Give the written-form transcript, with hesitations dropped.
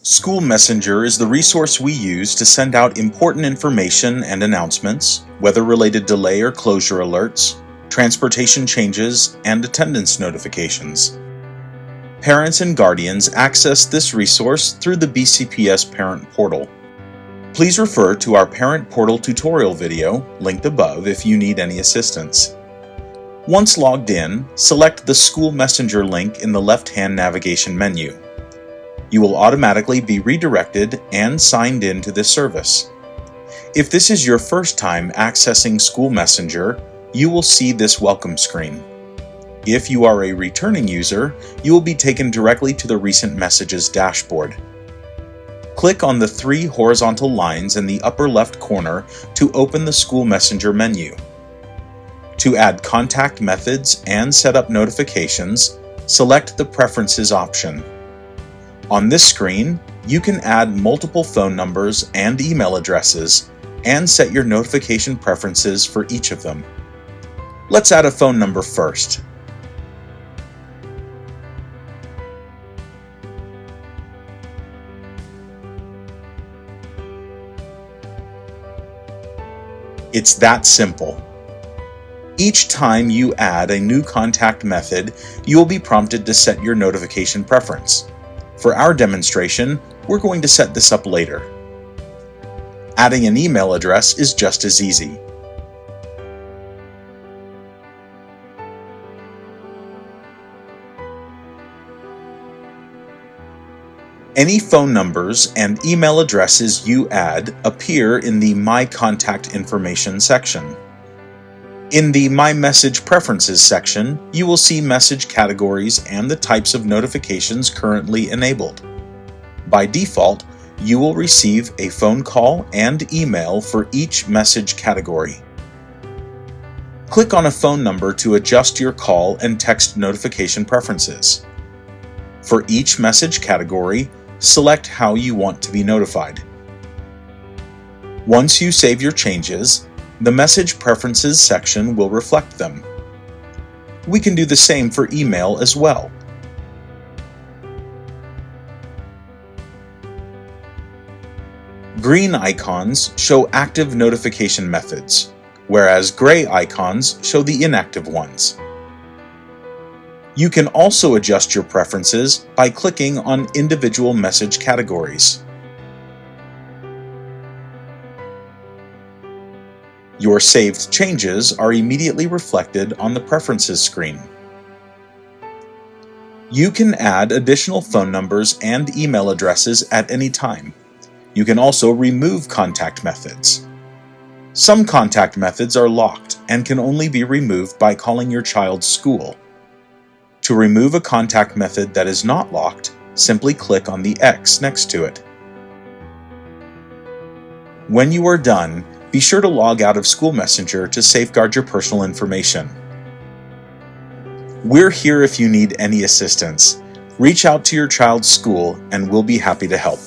School Messenger is the resource we use to send out important information and announcements, weather-related delay or closure alerts, transportation changes, and attendance notifications. Parents and guardians access this resource through the BCPS Parent Portal. Please refer to our Parent Portal tutorial video, linked above, if you need any assistance. Once logged in, select the School Messenger link in the left-hand navigation menu. You will automatically be redirected and signed in to this service. If this is your first time accessing School Messenger, you will see this welcome screen. If you are a returning user, you will be taken directly to the Recent Messages dashboard. Click on the three horizontal lines in the upper left corner to open the School Messenger menu. To add contact methods and set up notifications, select the Preferences option. On this screen, you can add multiple phone numbers and email addresses and set your notification preferences for each of them. Let's add a phone number first. It's that simple. Each time you add a new contact method, you will be prompted to set your notification preference. For our demonstration, we're going to set this up later. Adding an email address is just as easy. Any phone numbers and email addresses you add appear in the My Contact Information section. In the My Message Preferences section, you will see message categories and the types of notifications currently enabled. By default, you will receive a phone call and email for each message category. Click on a phone number to adjust your call and text notification preferences. For each message category, select how you want to be notified. Once you save your changes, the Message Preferences section will reflect them. We can do the same for email as well. Green icons show active notification methods, whereas gray icons show the inactive ones. You can also adjust your preferences by clicking on individual message categories. Your saved changes are immediately reflected on the Preferences screen. You can add additional phone numbers and email addresses at any time. You can also remove contact methods. Some contact methods are locked and can only be removed by calling your child's school. To remove a contact method that is not locked, simply click on the X next to it. When you are done, be sure to log out of School Messenger to safeguard your personal information. We're here if you need any assistance. Reach out to your child's school and we'll be happy to help.